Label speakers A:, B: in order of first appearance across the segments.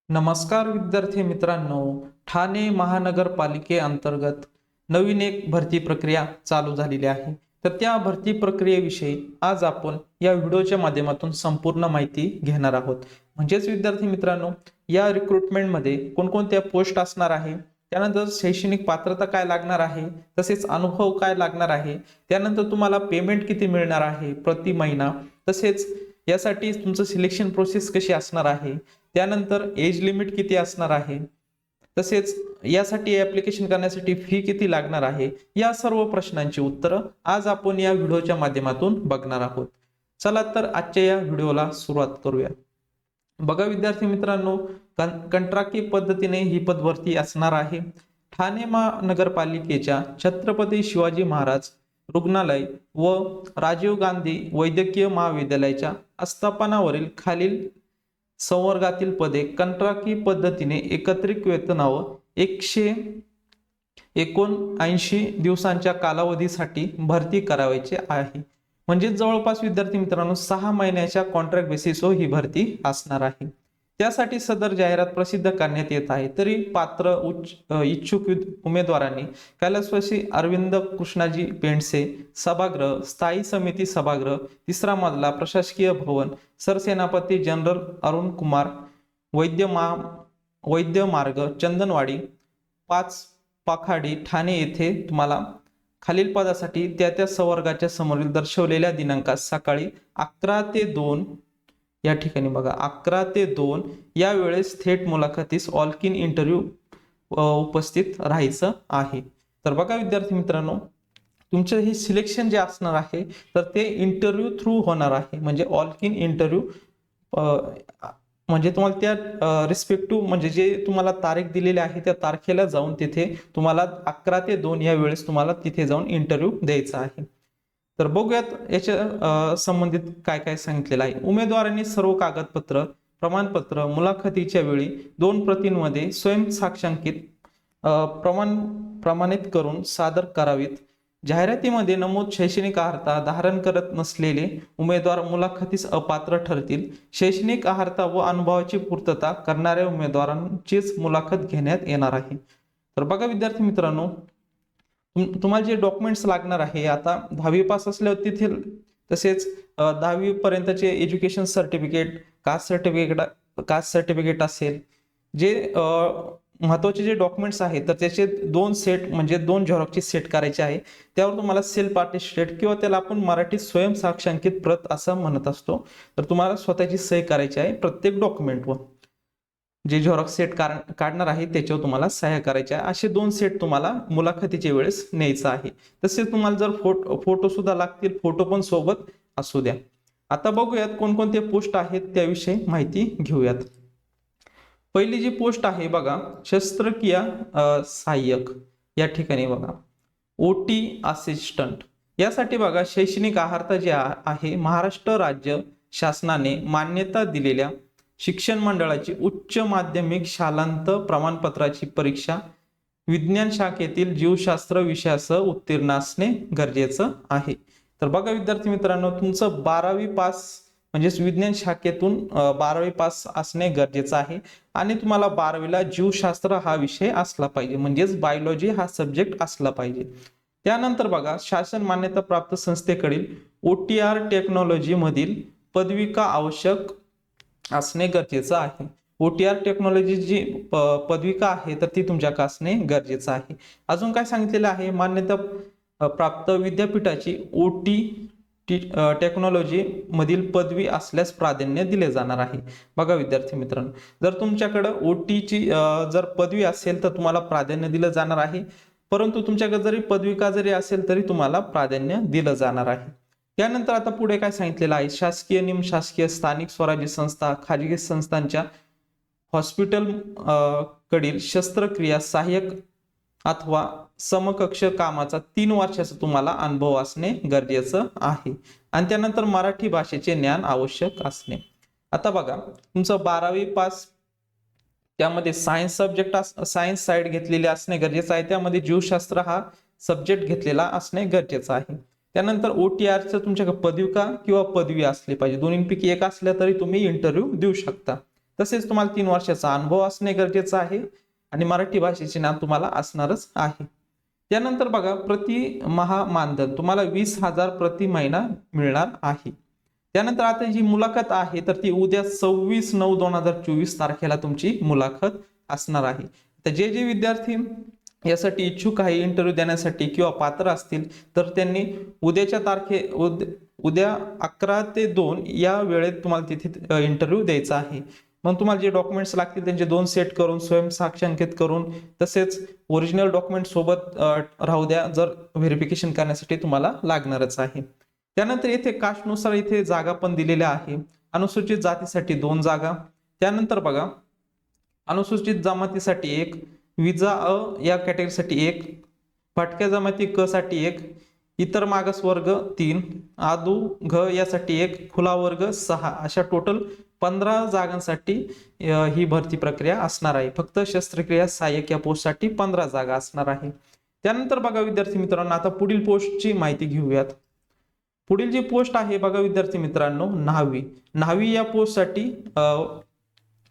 A: नमस्कार विद्यार्थी मित्रांनो, ठाणे महानगरपालिकेअंतर्गत नवीन एक भरती प्रक्रिया चालू झालेली आहे. तर त्या भरती प्रक्रियेविषयी आज आपण या व्हिडिओच्या माध्यमातून संपूर्ण माहिती घेणार आहोत. म्हणजेच विद्यार्थी मित्रांनो, या रिक्रुटमेंटमध्ये कोणकोणत्या पोस्ट असणार आहे, त्यानंतर शैक्षणिक पात्रता काय लागणार आहे, तसेच अनुभव काय लागणार आहे, त्यानंतर तुम्हाला पेमेंट किती मिळणार आहे प्रति महिना, तसेच यासाठी तुमचं सिलेक्शन प्रोसेस कशी असणार आहे, त्यानंतर एज लिमिट किती असणार आहे, तसेच यासाठी ऍप्लिकेशन करण्यासाठी फी किती लागणार आहे, या सर्व प्रश्नांची उत्तरं आज आपण या व्हिडिओच्या माध्यमातून बघणार आहोत. चला तर आजच्या या व्हिडिओला सुरुवात करूया. बघा विद्यार्थी मित्रांनो, कंत्राटी पद्धतीने ही पदभरती असणार आहे. ठाणे महानगरपालिकेच्या छत्रपती शिवाजी महाराज रुग्णालय व राजीव गांधी वैद्यकीय महाविद्यालयाच्या आस्थापनावरील खालील संवर्गातील पदे कंत्राटी पद्धतीने एकत्रित वेतनावर 179 दिवसांच्या कालावधीसाठी भरती करायची आहे. म्हणजे जवळपास विद्यार्थी मित्रांनो 6 महिन्याच्या कॉन्ट्रॅक्ट बेसिसवर ही भरती असणार आहे. त्यासाठी सदर जाहिरात प्रसिद्ध करण्यात येत आहे. तरी पात्र इच्छुक उमेदवारांनी कैलासवासी अरविंद कृष्णाजी पेंडसे सभागृह, स्थायी समिती सभागृह, 3रा मजला, प्रशासकीय भवन, सरसेनापती जनरल अरुण कुमार, वैद्य मार्ग, चंदनवाडी 5 पाखाडी, ठाणे येथे तुम्हाला खालील पदासाठी त्या संवर्गाच्या समोरील दर्शवलेल्या दिनांकात सकाळी 11 ते 2 या ठिकाणी बघा 11 ते 2 या वेळेस थेट मुलाखतीस ऑल इन इंटरव्ह्यू उपस्थित राहायचं आहे. तर बघा विद्यार्थी मित्रांनो, तुमचं हे सिलेक्शन जे असणार आहे तर ते इंटरव्ह्यू थ्रू होणार आहे. म्हणजे ऑल इन इंटरव्ह्यू म्हणजे तुम्हाला त्या रिस्पेक्टिव्ह म्हणजे जे तुम्हाला तारीख दिलेली आहे त्या तारखेला जाऊन तिथे तुम्हाला 11 ते 2 या वेळेस तुम्हाला तिथे जाऊन इंटरव्ह्यू द्यायचा आहे. तर बघूयात याच्या संबंधित काय काय सांगितलेलं आहे. उमेदवारांनी सर्व कागदपत्र, प्रमाणपत्र मुलाखतीच्या वेळी 2 प्रतींमध्ये स्वयंसाक्षांकित प्रमाणित करून सादर करावीत. जाहिरातीमध्ये नमूद शैक्षणिक अर्हता धारण करत नसलेले उमेदवार मुलाखतीस अपात्र ठरतील. शैक्षणिक अर्हता व अनुभवाची पूर्तता करणाऱ्या उमेदवारांचीच मुलाखत घेण्यात येणार आहे. तर बघा विद्यार्थी मित्रांनो, तुम्हाला जे डॉक्युमेंट्स लागणार आहे, आता 10वी पास असल्यावर तिथे तसेच 10वी पर्यंतचे एज्युकेशन सर्टिफिकेट, कास्ट सर्टिफिकेट असेल, जे महत्वाचे जे डॉक्युमेंट्स आहेत तर त्याचे 2 सेट म्हणजे 2 झेरॉक्सचे सेट करायचे आहे. त्यावर तुम्हाला सेल्फ अटेस्टेड किंवा त्याला आपण मराठीत स्वयंसाक्षांकित प्रत असं म्हणत असतो. तर तुम्हाला स्वतःची सही करायची आहे प्रत्येक डॉक्युमेंटवर. जे झेरॉक्स सेट काढणार आहे त्याच्यावर तुम्हाला सह्या करायच्या आहे. असे 2 सेट तुम्हाला मुलाखतीच्या वेळेस न्यायचं आहे. तसेच तुम्हाला जर फोटो सुद्धा लागतील, फोटो पण सोबत असू द्या. आता बघूयात कोणकोणते पोस्ट आहेत त्याविषयी माहिती घेऊयात. पहिली जी पोस्ट आहे बघा, शस्त्रक्रिया सहाय्यक या ठिकाणी बघा OT असिस्टंट. यासाठी बघा शैक्षणिक अर्हता जे आहे महाराष्ट्र राज्य शासनाने मान्यता दिलेल्या शिक्षण मंडळाची उच्च माध्यमिक शालांत प्रमाणपत्राची परीक्षा विज्ञान शाखेतील जीवशास्त्र विषयासह उत्तीर्ण असणे गरजेचं आहे. तर बघा विद्यार्थी मित्रांनो, तुमचं 12वी पास म्हणजेच विज्ञान शाखेतून 12वी पास असणे गरजेचं आहे आणि तुम्हाला 12वीला जीवशास्त्र हा विषय असला पाहिजे, म्हणजेच बायोलॉजी हा सब्जेक्ट असला पाहिजे. त्यानंतर बघा शासन मान्यता प्राप्त संस्थेकडील OTR टेक्नॉलॉजी मधील पदविका आवश्यक असणे गरजेचं आहे. OTR टेक्नॉलॉजी जी पदविका आहे तर ती तुमच्याकडे असणे गरजेचं आहे. अजून काय सांगितलेलं आहे, मान्यता प्राप्त विद्यापीठाची OT टेक्नॉलॉजी मधील पदवी असल्यास प्राधान्य दिले जाणार आहे. बघा विद्यार्थी मित्रांनो, जर तुमच्याकडे OTची जर पदवी असेल तर तुम्हाला प्राधान्य दिलं जाणार आहे, परंतु तुमच्याकडे जरी पदविका जरी असेल तरी तुम्हाला प्राधान्य दिलं जाणार आहे. त्यानंतर आता पुढे काय सांगितलेलं आहे, शासकीय, निमशासकीय, स्थानिक स्वराज्य संस्था, खाजगी संस्थांच्या हॉस्पिटल कडील शस्त्रक्रिया सहाय्यक अथवा समकक्ष कामाचा 3 वर्षाचा तुम्हाला अनुभव असणे गरजेचं आहे. आणि त्यानंतर मराठी भाषेचे ज्ञान आवश्यक असणे. आता बघा तुमचं 12वी पास त्यामध्ये सायन्स सब्जेक्ट सायन्स साइड घेतलेली असणे गरजेचं आहे. त्यामध्ये जीवशास्त्र हा सब्जेक्ट घेतलेला असणे गरजेचं आहे. त्यानंतर OTRचं तुमच्याकडे पदविका किंवा पदवी असली पाहिजे, दोन्हीपैकी एक असल्या तरी तुम्ही इंटरव्ह्यू देऊ शकता. तसेच तुम्हाला 3 वर्षाचा अनुभव असणे गरजेचं आहे आणि मराठी भाषेचे ज्ञान तुम्हाला असणारच आहे. त्यानंतर बघा प्रति महा मानधन तुम्हाला 20,000 प्रति महिना मिळणार आहे. त्यानंतर आता जी मुलाखत आहे तर ती उद्या 26/9/2024 तारखेला तुमची मुलाखत असणार आहे. तर जे जे विद्यार्थी यासाठी इच्छुक आहे इंटरव्ह्यू देण्यासाठी किंवा पात्र असतील तर त्यांनी उद्याच्या उद्या 11 ते 2 या वेळेत तुम्हाला तिथे इंटरव्ह्यू द्यायचा आहे. मग तुम्हाला जे डॉक्युमेंट्स लागतील त्यांचे 2 सेट करून स्वयंसाक्षांकित करून तसेच ओरिजिनल डॉक्युमेंट सोबत राहू द्या, जर व्हेरिफिकेशन करण्यासाठी तुम्हाला लागणारच आहे. त्यानंतर इथे कास्टनुसार इथे जागा पण दिलेल्या आहे. अनुसूचित जातीसाठी 2 जागा. त्यानंतर बघा अनुसूचित जमातीसाठी 1, विजा अ या कॅटेगरीसाठी 1, भटक्या जमाती क साठी 1, इतर मागास वर्ग 3, आदू घ यासाठी 1, खुला वर्ग 6 अशा टोटल 15 जागांसाठी ही भरती प्रक्रिया असणार आहे. फक्त शस्त्रक्रिया सहाय्यक या पोस्टसाठी 15 जागा असणार आहे. त्यानंतर बघा विद्यार्थी मित्रांनो आता पुढील पोस्टची माहिती घेऊयात. पुढील जी पोस्ट आहे बघा विद्यार्थी मित्रांनो न्हावी या पोस्टसाठी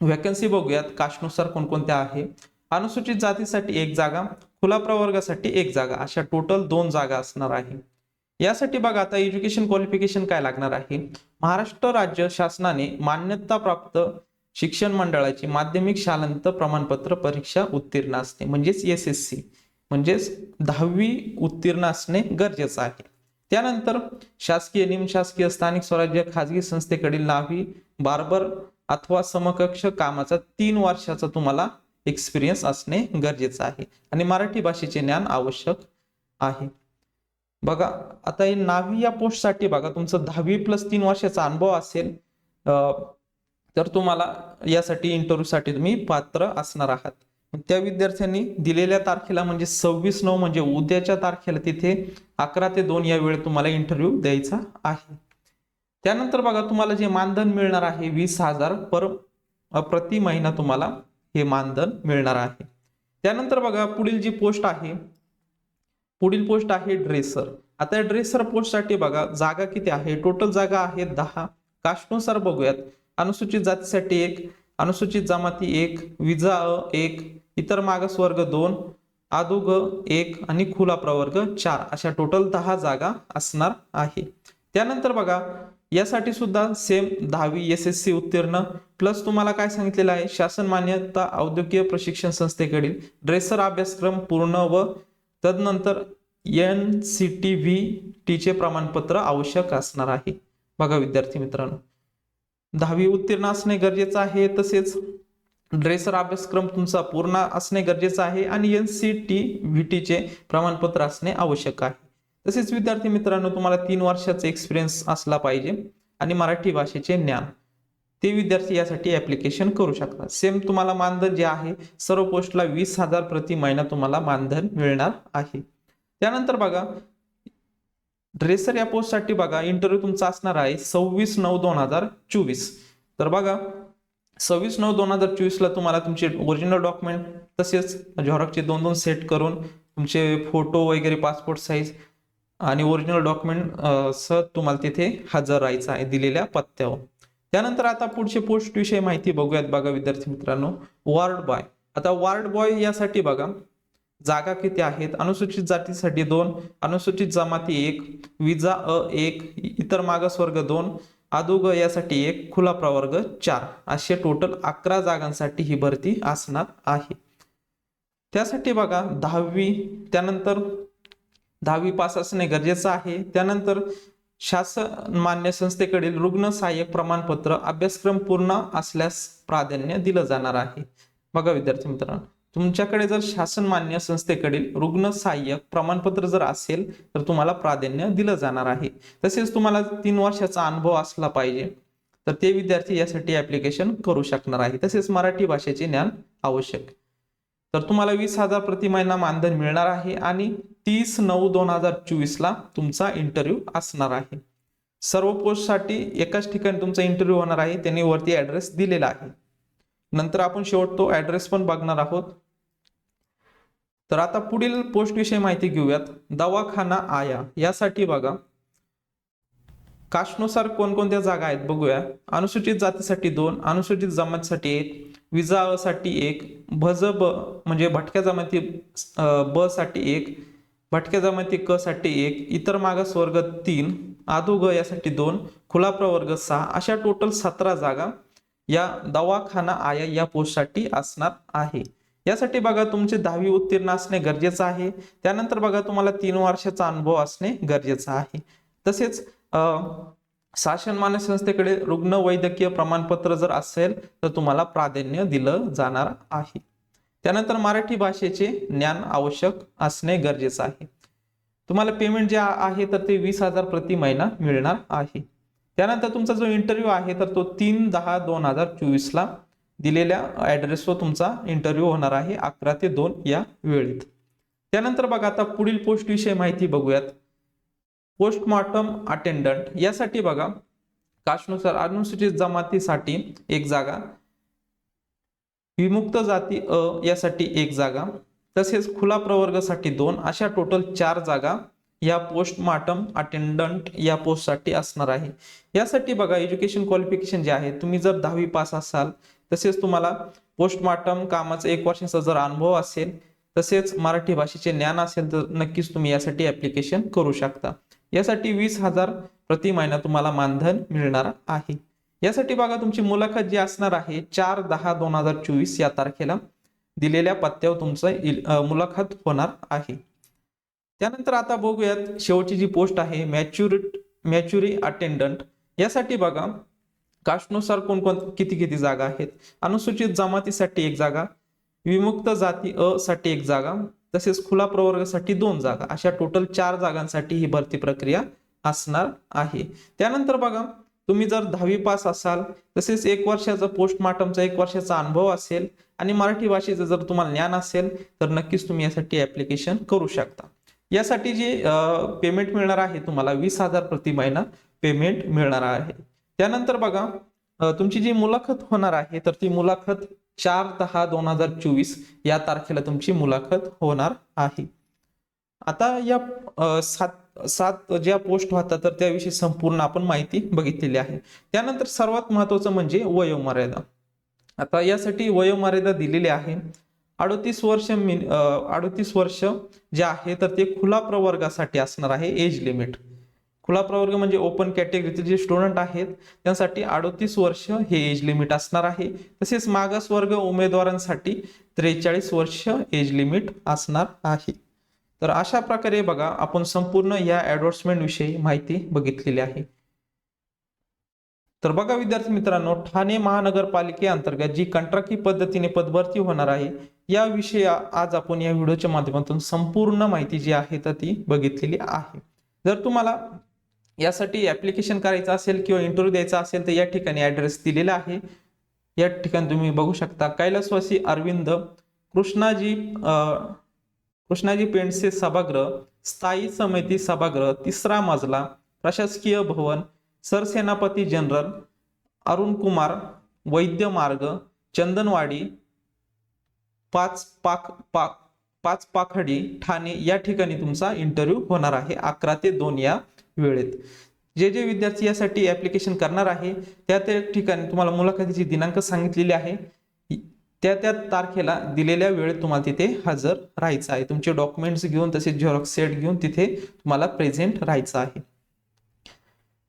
A: वॅकन्सी बघूयात कास्टनुसार कोणकोणत्या आहे. अनुसूचित जातीसाठी 1 जागा, खुला प्रवर्गासाठी 1 जागा अशा टोटल 2 जागा असणार आहे. यासाठी बघा आता एज्युकेशन क्वालिफिकेशन काय लागणार आहे. महाराष्ट्र राज्य शासनाने मान्यता प्राप्त शिक्षण मंडळाची माध्यमिक शालांत प्रमाणपत्र परीक्षा उत्तीर्ण असणे म्हणजेच SSC म्हणजेच 10वी उत्तीर्ण असणे गरजेचं आहे. त्यानंतर शासकीय निमशासकीय स्थानिक स्वराज्य खाजगी संस्थेकडील न्हावी बार्बर अथवा समकक्ष कामाचा 3 वर्षाचा तुम्हाला एक्सपिरियन्स असणे गरजेचं आहे आणि मराठी भाषेचे ज्ञान आवश्यक आहे. बघा आता हे न्हावी या पोस्टसाठी बघा तुमचं 10वी + 3 वर्षाचा अनुभव असेल तर तुम्हाला यासाठी इंटरव्ह्यूसाठी तुम्ही पात्र असणार आहात. त्या विद्यार्थ्यांनी दिलेल्या तारखेला म्हणजे 26/9 म्हणजे उद्याच्या तारखेला तिथे 11 ते 2 या वेळेत तुम्हाला इंटरव्ह्यू द्यायचा आहे. त्यानंतर बघा तुम्हाला जे मानधन मिळणार आहे 20,000 प्रति महिना तुम्हाला हे मानधन मिळणार आहे. त्यानंतर बघा पुढील जी पोस्ट आहे ड्रेसर. आता ड्रेसर पोस्टसाठी बघा जागा किती आहे. टोटल जागा आहे 10. कास्टनुसार बघूयात. अनुसूचित जातीसाठी 1, अनुसूचित जमाती 1, विजा अ 1, इतर मागास वर्ग 2, आदू ग 1 आणि खुला प्रवर्ग 4 अशा टोटल 10 जागा असणार आहे. त्यानंतर बघा यासाठी सुद्धा सेम 10वी SSC उत्तीर्ण प्लस तुम्हाला काय सांगितलेलं आहे शासन मान्यता औद्योगिक प्रशिक्षण संस्थेकडील ड्रेसर अभ्यासक्रम पूर्ण व तदनंतर NCTVT चे प्रमाणपत्र आवश्यक असणार आहे. बघा विद्यार्थी मित्रांनो 10वी उत्तीर्ण असणे गरजेचं आहे. तसेच ड्रेसर अभ्यासक्रम तुमचा पूर्ण असणे गरजेचं आहे आणि NCTVT चे प्रमाणपत्र असणे आवश्यक आहे. तसेच विद्यार्थी मित्रांनो तुम्हाला 3 वर्षाचा एक्सपिरियन्स असला पाहिजे आणि मराठी भाषेचे ज्ञान ते विद्यार्थी यासाठी ऍप्लिकेशन करू शकतात. सेम तुम्हाला मानधन जे आहे सर्व पोस्टला 20,000 प्रति महिना तुम्हाला मानधन मिळणार आहे. त्यानंतर बघा ड्रेसर या पोस्टसाठी बघा इंटरव्ह्यू तुमचा असणार आहे 26/9/2024. तर बघा 26/9/2024 ला तुम्हाला तुमचे ओरिजिनल डॉक्युमेंट तसेच झेरॉक्सचे 2-2 सेट करून तुमचे फोटो वगैरे पासपोर्ट साईज आणि ओरिजिनल डॉक्युमेंट सह तुम्हाला तिथे हजर राहायचं आहे दिलेल्या पत्त्यावर. त्यानंतर आता पुढचे पोस्ट विषयी माहिती बघूयात. बघा विद्यार्थी मित्रांनो वॉर्ड बॉय. आता वॉर्ड बॉय यासाठी बघा जागा किती आहेत. अनुसूचित जातीसाठी 2, अनुसूचित जमाती 1, विजा अ 1, इतर मागास वर्ग 2, आदू ग यासाठी 1, खुला प्रवर्ग 4 असे टोटल 11 जागांसाठी ही भरती असणार आहे. त्यासाठी बघा 10वी त्यानंतर 10वी पास असणे गरजेचं आहे. त्यानंतर शासन मान्य संस्थेकडील रुग्ण सहाय्यक प्रमाणपत्र अभ्यासक्रम पूर्ण असल्यास प्राधान्य दिलं जाणार आहे. बघा विद्यार्थी मित्रांनो तुमच्याकडे जर शासन मान्य संस्थेकडील रुग्ण सहाय्यक प्रमाणपत्र जर असेल तर तुम्हाला प्राधान्य दिलं जाणार आहे. तसेच तुम्हाला 3 वर्षाचा अनुभव असला पाहिजे तर ते विद्यार्थी यासाठी ऍप्लिकेशन करू शकणार आहे. तसेच मराठी भाषेचे ज्ञान आवश्यक. तर तुम्हाला 20,000 प्रति महिना मानधन मिळणार आहे आणि 30/9/2024 ला तुमचा इंटरव्ह्यू असणार आहे. सर्व पोस्टसाठी एकाच ठिकाणी तुमचा इंटरव्ह्यू होणार आहे. त्यांनी वरती ऍड्रेस दिलेला आहे. नंतर आपण शेवट तो ऍड्रेस पण बघणार आहोत. तर आता पुढील पोस्ट विषयी माहिती घेऊयात. दवाखाना आया यासाठी बघा कास्टनुसार कोणकोणत्या जागा आहेत बघूया. अनुसूचित जातीसाठी 2, अनुसूचित जमातीसाठी 1, विजा अ साठी 1, भज ब म्हणजे भटक्या जमाती ब साठी 1, भटक्या जमाती क साठी 1, इतर मागास वर्ग 3, आधो ग यासाठी 2, खुला प्रवर्ग 6, अशा टोटल 17 जागा या दवाखाना आया या पोस्टसाठी असणार आहे. यासाठी बघा तुमचे 10वी उत्तीर्ण असणे गरजेचं आहे. त्यानंतर बघा तुम्हाला 3 वर्षाचा अनुभव असणे गरजेचं आहे. तसेच शासन मान्य संस्थेकडे रुग्ण वैद्यकीय प्रमाणपत्र जर असेल तर तुम्हाला प्राधान्य दिलं जाणार आहे. त्यानंतर मराठी भाषेचे ज्ञान आवश्यक असणे गरजेचं आहे. तुम्हाला पेमेंट जे आहे तर ते 20,000 प्रति महिना मिळणार आहे. त्यानंतर तुमचा जो इंटरव्ह्यू आहे तर तो 3/10/2024 ला दिलेल्या ऍड्रेसवर तुमचा इंटरव्ह्यू होणार आहे 11 ते 2 या वेळेत. त्यानंतर बघा आता पुढील पोस्ट विषयी माहिती बघूयात. पोस्टमॉर्टम अटेंडंट यासाठी बघा कास्टनुसार अनुसूचित जमातीसाठी 1 जागा, विमुक्त जाती अ यासाठी 1 जागा, तसेच खुला प्रवर्गासाठी 2, अशा टोटल 4 जागा या पोस्टमॉर्टम अटेंडंट या पोस्टसाठी असणार आहे. यासाठी बघा एज्युकेशन क्वालिफिकेशन जे आहे, तुम्ही जर 10वी पास असाल, तसेच तुम्हाला पोस्टमॉर्टम कामाचा 1 वर्षाचा जर अनुभव असेल, तसेच मराठी भाषेचे ज्ञान असेल तर नक्कीच तुम्ही यासाठी ऍप्लिकेशन करू शकता. यासाठी 20,000 प्रति महिना तुम्हाला मानधन मिळणार आहे. यासाठी बघा तुमची मुलाखत जी असणार आहे 4/10/2024 या तारखेला दिलेल्या पत्त्यावर तुमचं मुलाखत होणार आहे. त्यानंतर आता बघूयात शेवटची जी पोस्ट आहे मॅच्युरी अटेंडंट. यासाठी बघा कास्टनुसार किती जागा आहेत. अनुसूचित जमातीसाठी 1 जागा, विमुक्त जाती अ साठी 1 जागा, तसेच खुला प्रवर्गासाठी 2 जागा, अशा टोटल 4 जागांसाठी ही भरती प्रक्रिया असणार आहे. त्यानंतर बघा तुम्ही जर 10वी पास असाल, तसेच 1 वर्षाचा पोस्टमॉर्टमचा 1 वर्षाचा अनुभव असेल आणि मराठी भाषेचं जर तुम्हाला ज्ञान असेल तर नक्कीच तुम्ही यासाठी ऍप्लिकेशन करू शकता. यासाठी जे पेमेंट मिळणार आहे तुम्हाला 20,000 प्रति महिना पेमेंट मिळणार आहे. त्यानंतर बघा तुमची जी मुलाखत होणार आहे तर ती मुलाखत 4/10/2024 या तारखेला तुमची मुलाखत होणार आहे. आता या 7 ज्या पोस्ट होतात तर त्याविषयी संपूर्ण आपण माहिती बघितलेली आहे. त्यानंतर सर्वात महत्वाचं म्हणजे वयोमर्यादा. आता यासाठी वयोमर्यादा दिलेली आहे 38 वर्ष जे आहे तर ते खुला प्रवर्गासाठी असणार आहे. एज लिमिट खुला प्रवर्ग म्हणजे ओपन कॅटेगरीचे जे स्टुडंट आहेत त्यांसाठी 38 वर्ष हे एज लिमिट असणार आहे. तसेच मागास वर्ग उमेदवारांसाठी 43 वर्ष एज लिमिट असणार आहे. तर अशा प्रकारे बघा आपण संपूर्ण या ऍडव्हर्टाइजमेंट विषयी माहिती बघितलेली आहे. तर बघा विद्यार्थी मित्रांनो, ठाणे महानगरपालिकेअंतर्गत जी कंत्राटी पद्धतीने पदभरती होणार आहे याविषयी आज आपण या व्हिडिओच्या माध्यमातून संपूर्ण माहिती जी आहे तर ती बघितलेली आहे. जर तुम्हाला यासाठी ऍप्लिकेशन करायचं असेल किंवा इंटरव्ह्यू द्यायचा असेल तर या ठिकाणी ऍड्रेस दिलेला आहे. या ठिकाणी तुम्ही बघू शकता. कैलासवासी अरविंद कृष्णाजी पेंडसे सभागृह, स्थायी समिती सभागृह, 3रा मजला, प्रशासकीय भवन, सरसेनापती जनरल, अरुण कुमार, वैद्य मार्ग, चंदनवाडी, 5 पाखडी, ठाणे या ठिकाणी तुमचा इंटरव्ह्यू होणार आहे 11 ते 2 या वेळेत. जे विद्यार्थी यासाठी ऍप्लिकेशन करणार आहे त्या ठिकाणी तुम्हाला मुलाखतीची दिनांक सांगितलेली आहे. त्या तारखेला दिलेल्या वेळेत तुम्हाला तिथे हजर राहायचं आहे. तुमचे डॉक्युमेंट्स घेऊन तसेच झेरॉक्स सेट घेऊन तिथे तुम्हाला प्रेझेंट राहायचं आहे.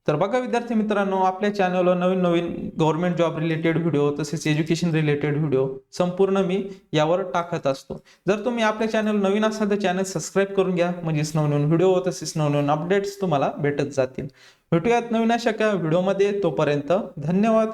A: तर बघा विद्यार्थी मित्रांनो, आपल्या चॅनलवर नवीन गव्हर्नमेंट जॉब रिलेटेड व्हिडिओ तसेच एज्युकेशन रिलेटेड व्हिडिओ संपूर्ण मी यावर टाकत असतो. जर तुम्ही आपल्या चॅनल नवीन असाल तर चॅनल सबस्क्राईब करून घ्या, म्हणजेच नवनवीन व्हिडिओ तसेच नवनवीन अपडेट्स तुम्हाला भेटत जातील. भेटूयात नवीन अशा व्हिडिओमध्ये. तोपर्यंत धन्यवाद.